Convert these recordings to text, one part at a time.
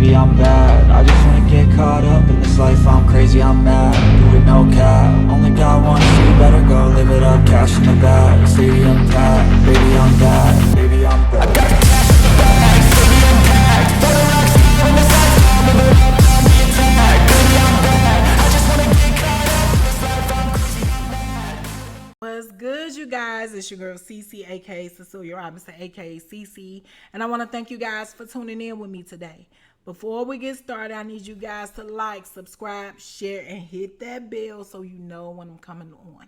maybe I'm bad. I just wanna get caught up in this life, I'm crazy, I'm mad. Do it no cap, only got one shit, better go live it up. Cash in the bag, stadium packed. Baby I'm bad, baby I'm bad. I got the cash in the bag, stadium packed. Photo rocks on the side, I'm about me attack. Baby I'm bad, I just wanna get caught up in this life, I'm crazy, I'm mad. What's good, you guys? It's your girl Cece, aka Cecilia Robinson, aka Cece, and I want to thank you guys for tuning in with me today. Before we get started, I need you guys to like, subscribe, share, and hit that bell so you know when I'm coming on.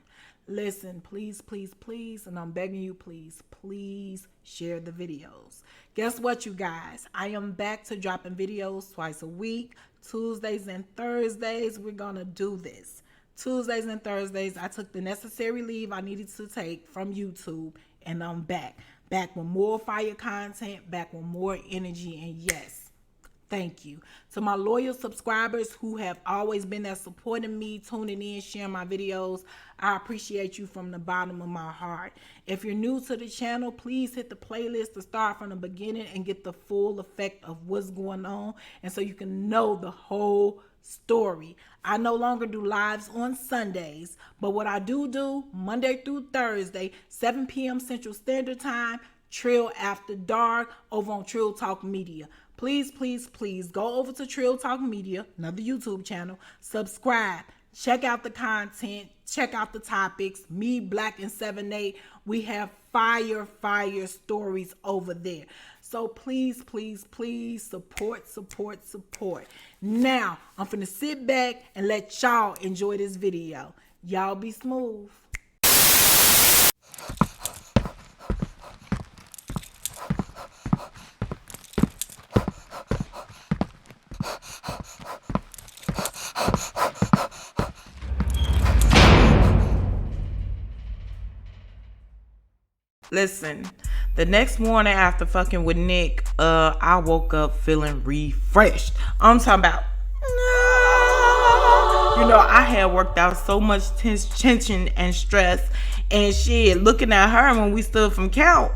Listen, please, please, please, and I'm begging you, please, please share the videos. Guess what, you guys? I am back to dropping videos twice a week, Tuesdays and Thursdays. We're gonna do this. Tuesdays and Thursdays, I took the necessary leave I needed to take from YouTube, and I'm back with more fire content, back with more energy, and yes, thank you to my loyal subscribers who have always been there supporting me, tuning in, sharing my videos. I appreciate you from the bottom of my heart. If you're new to the channel, please hit the playlist to start from the beginning and get the full effect of what's going on, and so you can know the whole story. I no longer do lives on Sundays, but what I do Monday through Thursday, 7 p.m. Central Standard Time, Trill After Dark, over on Trill Talk Media. Please, please, please go over to Trill Talk Media, another YouTube channel, subscribe, check out the content, check out the topics. Me, Black, and 7-8, we have fire stories over there. So please, please, please support, support, support. Now, I'm finna sit back and let y'all enjoy this video. Y'all be smooth. Listen, the next morning after fucking with Nick, I woke up feeling refreshed. I'm talking about, you know, I had worked out so much tension and stress and shit. Looking at her when we stood for count,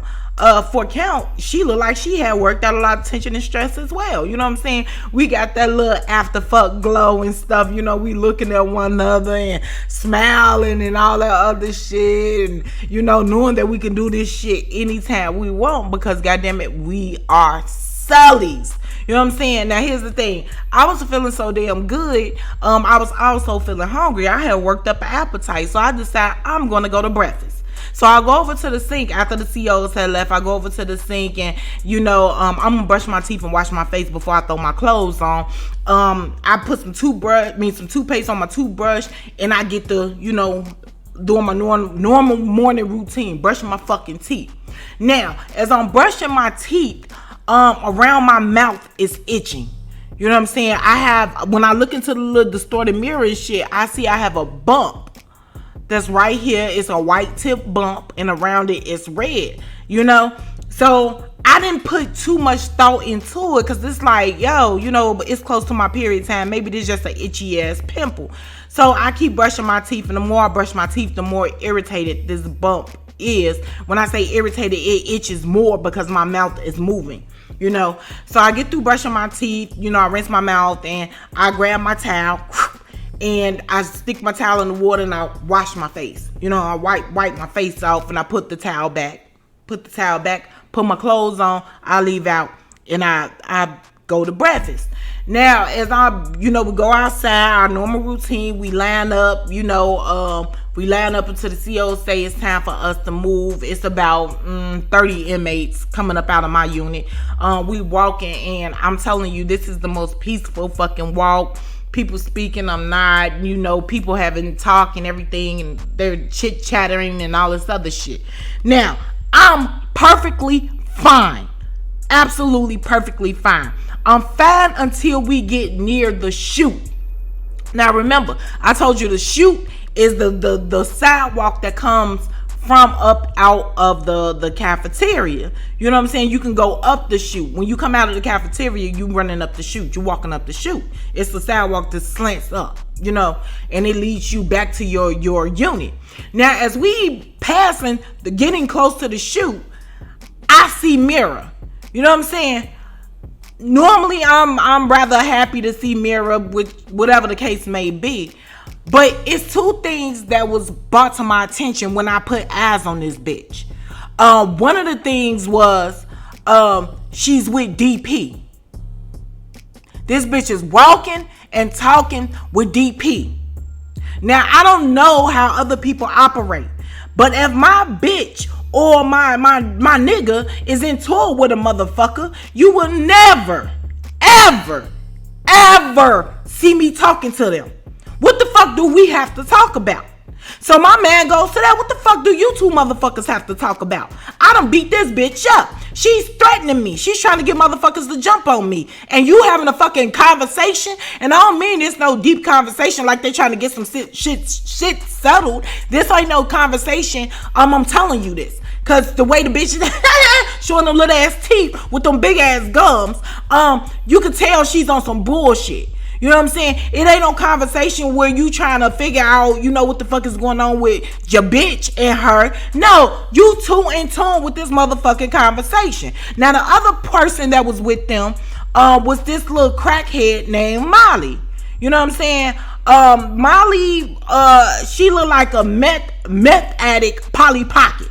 she looked like she had worked out a lot of tension and stress as well. You know what I'm saying? We got that little after fuck glow and stuff. You know, we looking at one another and smiling and all that other shit, and you know, knowing that we can do this shit anytime we want because goddamn it, we are Sullies. You know what I'm saying? Now here's the thing. I was feeling so damn good. I was also feeling hungry. I had worked up an appetite, so I decided I'm gonna go to breakfast. So I go over to the sink after the COs had left. I go over to the sink and, you know, I'm gonna brush my teeth and wash my face before I throw my clothes on. I put some toothpaste on my toothbrush, and I get the, you know, doing my normal morning routine, brushing my fucking teeth. Now, as I'm brushing my teeth, around my mouth is itching. You know what I'm saying? When I look into the little distorted mirror and shit, I see I have a bump. That's right here. It's a white tip bump, and around it it's red, you know? So I didn't put too much thought into it because it's like, yo, you know, but it's close to my period time. Maybe this is just an itchy ass pimple. So I keep brushing my teeth, and the more I brush my teeth, the more irritated this bump is. When I say irritated, it itches more because my mouth is moving, you know? So I get through brushing my teeth, you know, I rinse my mouth, and I grab my towel, and I stick my towel in the water, and I wash my face. You know, I wipe my face off, and I put the towel back, put my clothes on, I leave out, and I go to breakfast. Now, as we go outside, our normal routine, we line up, you know, we line up until the COs say it's time for us to move. It's about 30 inmates coming up out of my unit. We walking, and I'm telling you, this is the most peaceful fucking walk. People speaking, I'm not, you know, people having talk and everything, and they're chit-chattering and all this other shit. Now, I'm perfectly fine. Absolutely perfectly fine. I'm fine until we get near the chute. Now, remember, I told you the chute is the sidewalk that comes from up out of the cafeteria. You know what I'm saying? You can go up the chute. When you come out of the cafeteria, you running up the chute. You walking up the chute. It's the sidewalk that slants up, you know, and it leads you back to your unit. Now, as we getting close to the chute, I see Mirror. You know what I'm saying? normally I'm rather happy to see Mira with whatever the case may be. But it's two things that was brought to my attention when I put eyes on this bitch. One of the things was she's with DP. This bitch is walking and talking with DP. Now, I don't know how other people operate, but if my bitch or my nigga is in tour with a motherfucker, you will never, ever see me talking to them. What the fuck do we have to talk about? So my man goes to that. What the fuck do you two motherfuckers have to talk about? I done beat this bitch up. She's threatening me. She's trying to get motherfuckers to jump on me. And you having a fucking conversation. And I don't mean it's no deep conversation like they trying to get some shit settled. This ain't no conversation. I'm telling you this. Cause the way the bitch is showing them little ass teeth with them big ass gums, you can tell she's on some bullshit. You know what I'm saying? It ain't no conversation where you trying to figure out, you know, what the fuck is going on with your bitch and her. No, you two in tune with this motherfucking conversation. Now, the other person that was with them was this little crackhead named Molly. You know what I'm saying? Molly, she looked like a meth addict, Polly Pocket.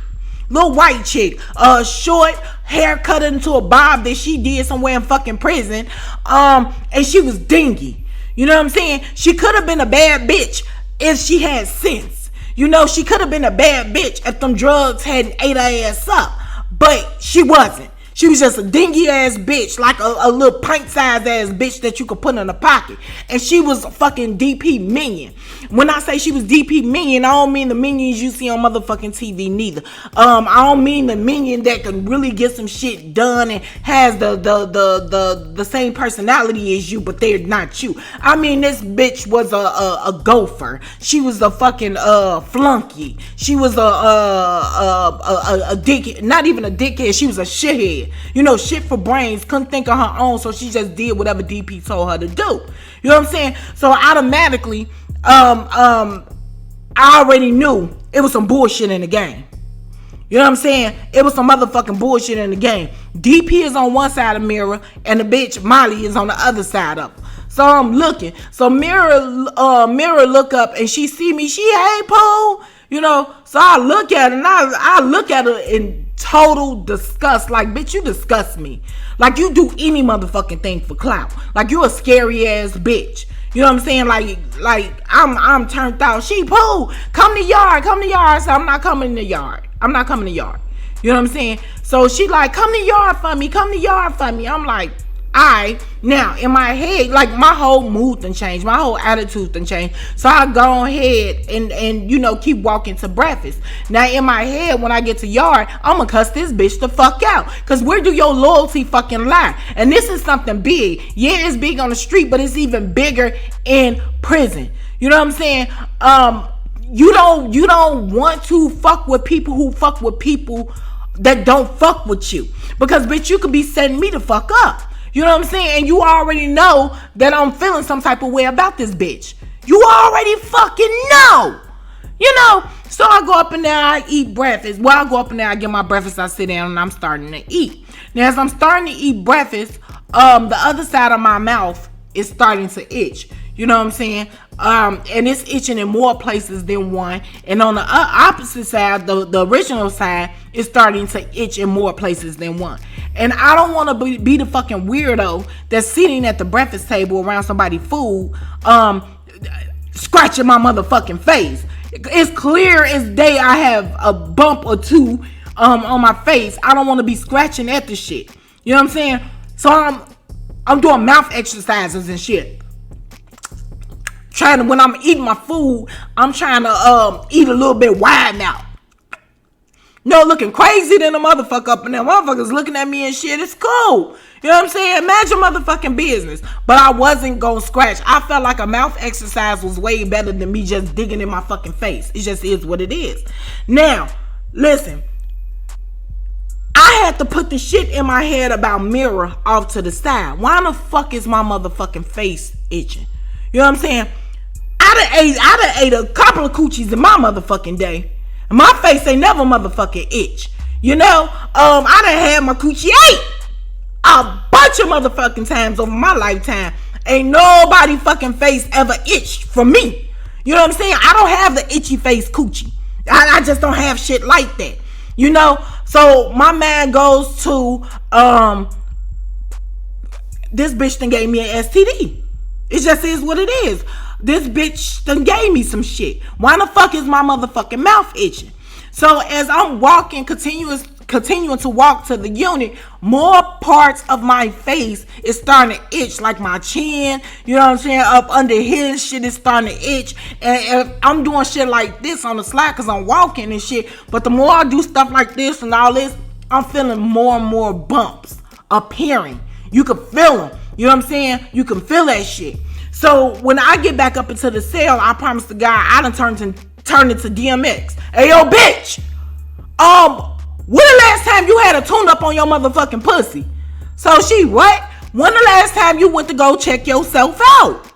Little white chick, short, hair cut into a bob that she did somewhere in fucking prison. And she was dingy. You know what I'm saying? She could have been a bad bitch if she had sense. You know, she could have been a bad bitch if them drugs hadn't ate her ass up. But she wasn't. She was just a dingy ass bitch, like a little pint sized ass bitch that you could put in a pocket. And she was a fucking DP minion. When I say she was DP minion, I don't mean the minions you see on motherfucking TV neither. I don't mean the minion that can really get some shit done and has the same personality as you, but they're not you. I mean, this bitch was a gopher. She was a fucking flunky. She was a dick, not even a dickhead. She was a shithead. You know, shit for brains, couldn't think of her own, so she just did whatever DP told her to do. You know what I'm saying? So automatically, I already knew it was some bullshit in the game. You know what I'm saying? It was some motherfucking bullshit in the game. DP is on one side of Mira, and the bitch Molly is on the other side of her. So I'm looking. So Mira look up and she see me. She, hey, Pooh. You know, so I look at her and I look at her in total disgust. Like, bitch, you disgust me. Like, you do any motherfucking thing for clout. Like, you a scary ass bitch. You know what I'm saying? Like I'm turned out. She, Pooh, come to yard. So I'm not coming in the yard. You know what I'm saying? So she like, come to yard for me. I'm like, alright. Now, in my head, like, my whole mood done changed. My whole attitude done changed. So I go ahead and you know, keep walking to breakfast. Now, in my head, when I get to yard, I'm gonna cuss this bitch the fuck out. Because where do your loyalty fucking lie? And this is something big. Yeah, it's big on the street, but it's even bigger in prison. You know what I'm saying? You don't want to fuck with people who fuck with people that don't fuck with you. Because, bitch, you could be setting me the fuck up. You know what I'm saying? And you already know that I'm feeling some type of way about this bitch. You already fucking know. You know? So I go up in there, I eat breakfast. Well, I go up in there, I get my breakfast, I sit down, and I'm starting to eat. Now, as I'm starting to eat breakfast, the other side of my mouth is starting to itch. You know what I'm saying? And it's itching in more places than one. And on the opposite side, the original side, is starting to itch in more places than one. And I don't want to be the fucking weirdo that's sitting at the breakfast table around somebody's food, scratching my motherfucking face. It's clear as day I have a bump or two on my face. I don't want to be scratching at the shit. You know what I'm saying? So I'm doing mouth exercises and shit. When I'm eating my food, I'm trying to eat a little bit wide now. No, looking crazy than a motherfucker up in there. Motherfuckers looking at me and shit. It's cool. You know what I'm saying? Imagine motherfucking business. But I wasn't gonna scratch. I felt like a mouth exercise was way better than me just digging in my fucking face. It just is what it is. Now, listen. I had to put the shit in my head about Mira off to the side. Why the fuck is my motherfucking face itching? You know what I'm saying? I done ate a couple of coochies in my motherfucking day. And my face ain't never motherfucking itch. You know? I done had my coochie ate a bunch of motherfucking times over my lifetime. Ain't nobody fucking face ever itched for me. You know what I'm saying? I don't have the itchy face coochie. I just don't have shit like that. You know? So my man goes to this bitch done gave me an STD. It just is what it is. This bitch done gave me some shit. Why the fuck is my motherfucking mouth itching? So as I'm walking, continuing to walk to the unit, more parts of my face is starting to itch, like my chin, you know what I'm saying, up under here, shit is starting to itch, and I'm doing shit like this on the slide because I'm walking and shit, but the more I do stuff like this and all this, I'm feeling more and more bumps appearing. You can feel them, you know what I'm saying, you can feel that shit. So when I get back up into the cell, I promise the guy I done turned into DMX. Hey yo bitch, when the last time you had a tune up on your motherfucking pussy? So she, what? When the last time you went to go check yourself out?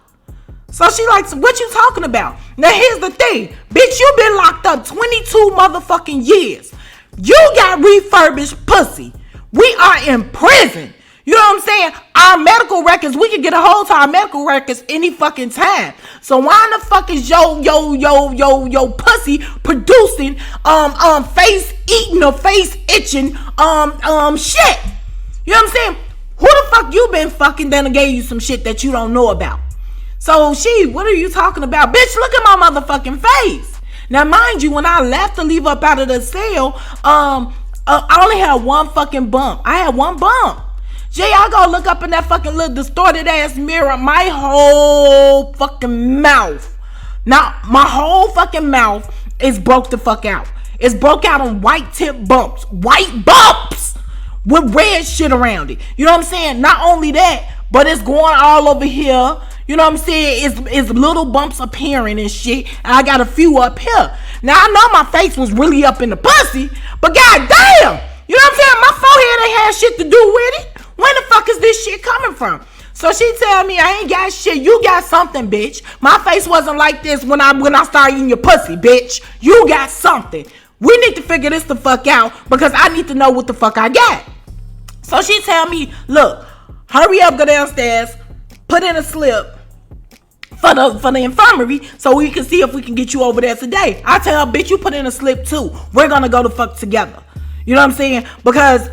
So she like, what you talking about? Now here's the thing, bitch, you been locked up 22 motherfucking years. You got refurbished pussy. We are in prison. You know what I'm saying? Our medical records, we can get a hold to our medical records any fucking time. So why the fuck is yo pussy producing face eating or face itching shit? You know what I'm saying? Who the fuck you been fucking that gave you some shit that you don't know about? So she, what are you talking about? Bitch, look at my motherfucking face. Now mind you, when I left to leave up out of the cell, I only had one fucking bump. I had one bump. Jay, I go look up in that fucking little distorted ass mirror. My whole fucking mouth. Now, my whole fucking mouth is broke the fuck out. It's broke out on white tip bumps. White bumps! With red shit around it. You know what I'm saying? Not only that, but it's going all over here. You know what I'm saying? It's little bumps appearing and shit. And I got a few up here. Now, I know my face was really up in the pussy. But goddamn! You know what I'm saying? My forehead ain't had shit to do with it. Where the fuck is this shit coming from? So she tell me I ain't got shit. You got something, bitch. My face wasn't like this when I started eating your pussy, bitch. You got something. We need to figure this the fuck out because I need to know what the fuck I got. So she tell me, look, hurry up, go downstairs, put in a slip for the infirmary so we can see if we can get you over there today. I tell her, bitch, you put in a slip too. We're gonna go the fuck together. You know what I'm saying? Because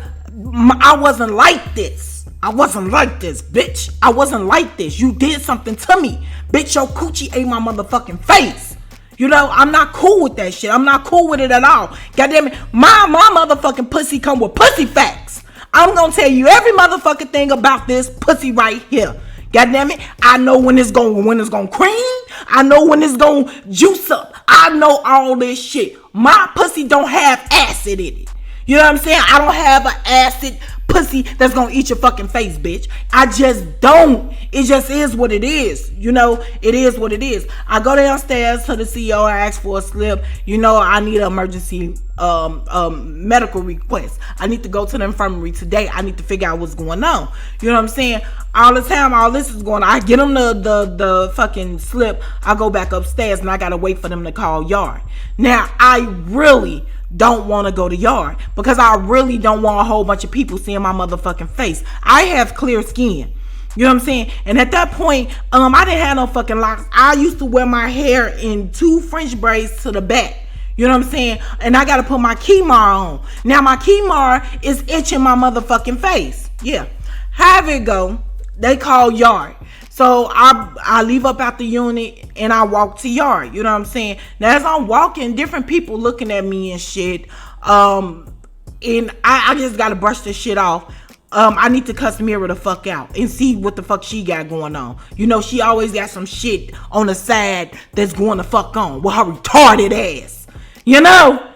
I wasn't like this. I wasn't like this, bitch. I wasn't like this. You did something to me. Bitch, your coochie ate my motherfucking face. You know, I'm not cool with that shit. I'm not cool with it at all. Goddamn it. My motherfucking pussy come with pussy facts. I'm gonna tell you every motherfucking thing about this pussy right here. Goddamn it. I know when it's gonna cream. I know when it's gonna juice up. I know all this shit. My pussy don't have acid in it. You know what I'm saying? I don't have an acid pussy that's gonna eat your fucking face, bitch. I just don't. It just is what it is. You know, it is what it is. I go downstairs to the CEO. I ask for a slip. You know, I need an emergency medical request. I need to go to the infirmary today. I need to figure out what's going on. You know what I'm saying? All the time, all this is going on. I get them the fucking slip. I go back upstairs and I gotta wait for them to call yard. Now, I really don't want to go to yard because I really don't want a whole bunch of people seeing my motherfucking face. I have clear skin. You know what I'm saying? And at that point, I didn't have no fucking locks. I used to wear my hair in 2 French braids to the back. You know what I'm saying? And I got to put my Kemar on. Now my Kemar is itching my motherfucking face. Yeah. However it go, they call yard. So I leave up out the unit and I walk to yard. You know what I'm saying? Now as I'm walking, different people looking at me and shit. And I just gotta brush this shit off. I need to cuss Mira the fuck out and see what the fuck she got going on. You know, she always got some shit on the side that's going the fuck on with her retarded ass. You know?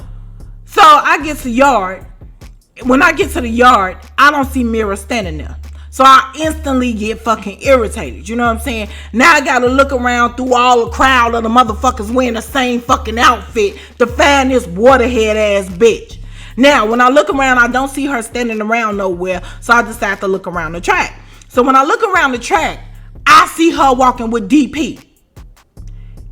So I get to yard. When I get to the yard, I don't see Mira standing there. So I instantly get fucking irritated. You know what I'm saying? Now I gotta look around through all the crowd of the motherfuckers wearing the same fucking outfit to find this waterhead ass bitch. Now, when I look around, I don't see her standing around nowhere. So I decide to look around the track. So when I look around the track, I see her walking with DP.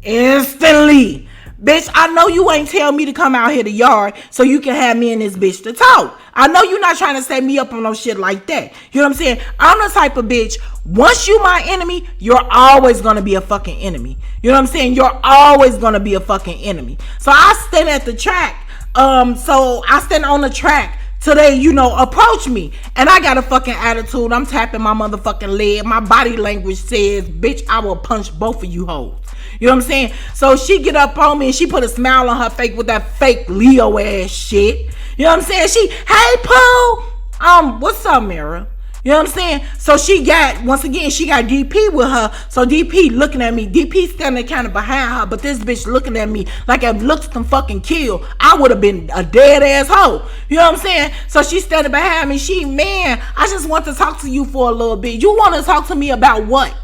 Instantly, Bitch, I know you ain't tell me to come out here to yard so you can have me and this bitch to talk. I know you not trying to set me up on no shit like that. You know what I'm saying? I'm the type of bitch, once you my enemy, you're always gonna be a fucking enemy. You know what I'm saying? You're always gonna be a fucking enemy. So I stand at the track. So I stand on the track till they, approach me. And I got a fucking attitude. I'm tapping my motherfucking leg. My body language says, bitch, I will punch both of you hoes. You know what I'm saying? So she get up on me and she put a smile on her face with that fake Leo ass shit. You know what I'm saying? Hey Pooh, what's up, Mira? You know what I'm saying? So she got DP with her. So DP looking at me. DP standing kind of behind her, but this bitch looking at me like if looks can fucking kill, I would have been a dead ass hoe. You know what I'm saying? So she standing behind me. Man, I just want to talk to you for a little bit. You want to talk to me about what?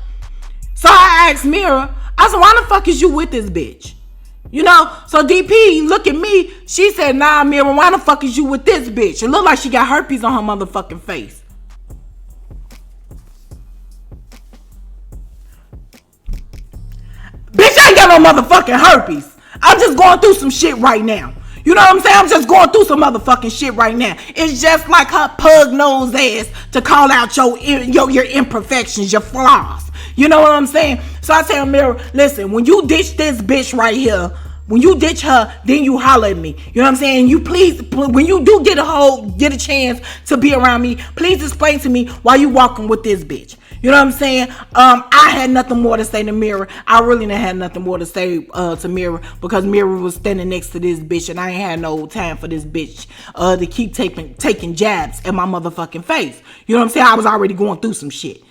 So I asked Mira, I said, why the fuck is you with this bitch? So DP look at me. She said, nah, Mira, why the fuck is you with this bitch? It looked like she got herpes on her motherfucking face. Bitch, I ain't got no motherfucking herpes. I'm just going through some shit right now. You know what I'm saying? I'm just going through some motherfucking shit right now. It's just like her pug nose ass to call out your imperfections, your flaws. You know what I'm saying? So I tell Mira, listen, when you ditch this bitch right here, when you ditch her, then you holler at me. You know what I'm saying? You please, when you do get a chance to be around me, please explain to me why you walking with this bitch. You know what I'm saying? I had nothing more to say to Mira. I really didn't have nothing more to say to Mira because Mira was standing next to this bitch and I ain't had no time for this bitch to keep taking jabs at my motherfucking face. You know what I'm saying? I was already going through some shit.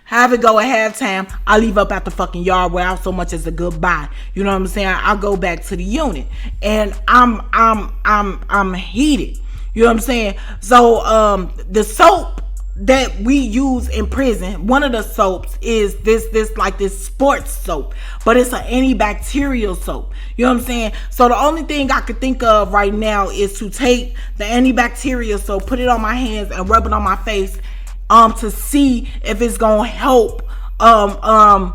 Have it go at halftime. I leave up out the fucking yard without so much as a goodbye. You know what I'm saying? I go back to the unit and I'm heated. You know what I'm saying? So the soap that we use in prison, one of the soaps is this sports soap, but it's an antibacterial soap. You know what I'm saying? So the only thing I could think of right now is to take the antibacterial soap, put it on my hands and rub it on my face to see if it's gonna help the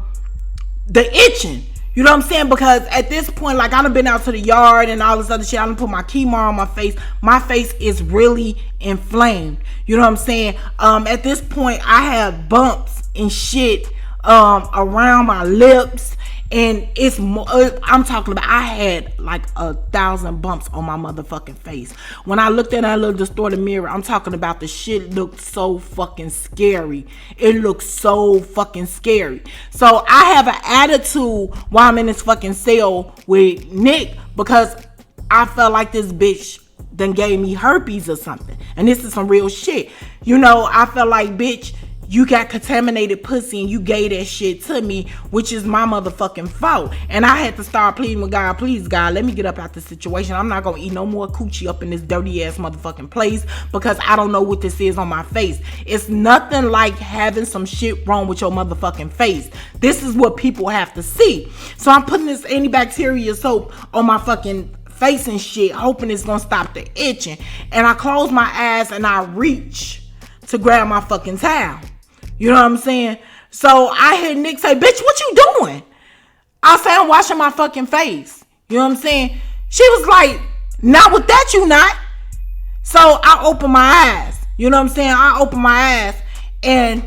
itching. You know what I'm saying? Because at this point, like, I done been out to the yard and all this other shit. I done put my chemo on my face. My face is really inflamed. You know what I'm saying? At this point, I have bumps and shit around my lips. And I'm talking about, I had like 1,000 bumps on my motherfucking face. When I looked at that little distorted mirror, I'm talking about the shit looked so fucking scary. It looked so fucking scary. So I have an attitude while I'm in this fucking cell with Nick because I felt like this bitch done gave me herpes or something. And this is some real shit. I felt like, bitch, you got contaminated pussy and you gave that shit to me, which is my motherfucking fault. And I had to start pleading with God, please God, let me get up out this situation. I'm not gonna eat no more coochie up in this dirty ass motherfucking place because I don't know what this is on my face. It's nothing like having some shit wrong with your motherfucking face. This is what people have to see. So I'm putting this antibacterial soap on my fucking face and shit, hoping it's gonna stop the itching. And I close my eyes and I reach to grab my fucking towel. You know what I'm saying? So I hear Nick say, bitch, what you doing? I say, I'm washing my fucking face. You know what I'm saying? She was like, not with that, you not. So I open my eyes. You know what I'm saying? I open my eyes and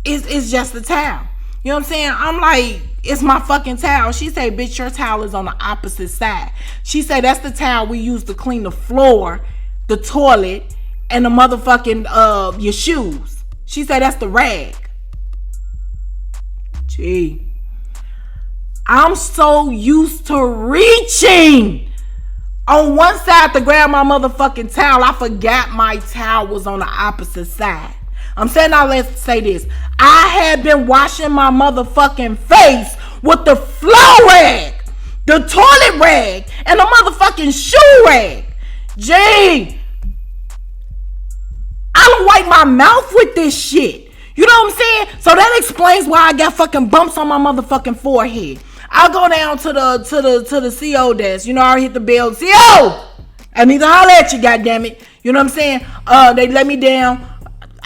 it's just a towel. You know what I'm saying? I'm like, it's my fucking towel. She say, bitch, your towel is on the opposite side. She say, that's the towel we use to clean the floor, the toilet, and the motherfucking your shoes. She said that's the rag. Gee. I'm so used to reaching on one side to grab my motherfucking towel. I forgot my towel was on the opposite side. I'm saying, now let's say this. I had been washing my motherfucking face with the floor rag, the toilet rag, and the motherfucking shoe rag. Gee. I don't wipe my mouth with this shit. You know what I'm saying? So that explains why I got fucking bumps on my motherfucking forehead. I go down to the CO desk. I hit the bell. CO! I need to holler at you, goddammit. You know what I'm saying? They let me down.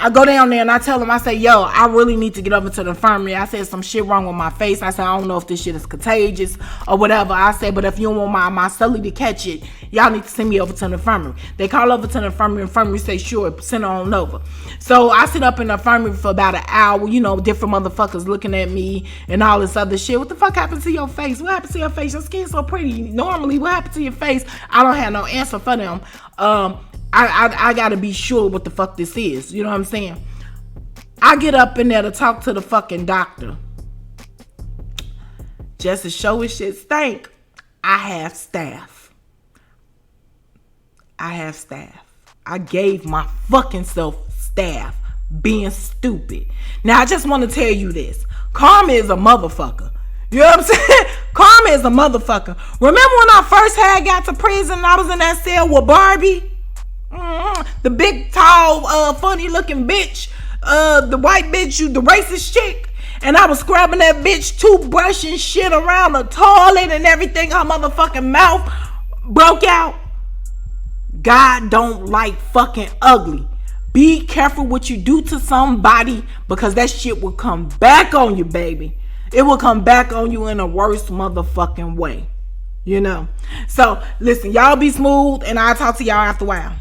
I go down there and I tell him, I say, yo, I really need to get over to the infirmary. I said some shit wrong with my face. I said, I don't know if this shit is contagious or whatever. I said, but if you don't want my celly to catch it, y'all need to send me over to the infirmary. They call over to the infirmary say, sure, send her on over. So I sit up in the infirmary for about an hour, you know, different motherfuckers looking at me and all this other shit. What the fuck happened to your face? What happened to your face? Your skin's so pretty. Normally, what happened to your face? I don't have no answer for them. I gotta be sure what the fuck this is. You know what I'm saying? I get up in there to talk to the fucking doctor. Just to show his shit stink, I have staff. I gave my fucking self staff being stupid. Now, I just want to tell you this. Karma is a motherfucker. You know what I'm saying? Karma is a motherfucker. Remember when I first got to prison and I was in that cell with Barbie? The big, tall, funny-looking bitch. The white bitch, the racist chick. And I was scrubbing that bitch toothbrush and shit around the toilet and everything. Her motherfucking mouth broke out. God don't like fucking ugly. Be careful what you do to somebody, because that shit will come back on you, baby. It will come back on you in a worse motherfucking way. You know? So, listen, y'all be smooth, and I'll talk to y'all after a while.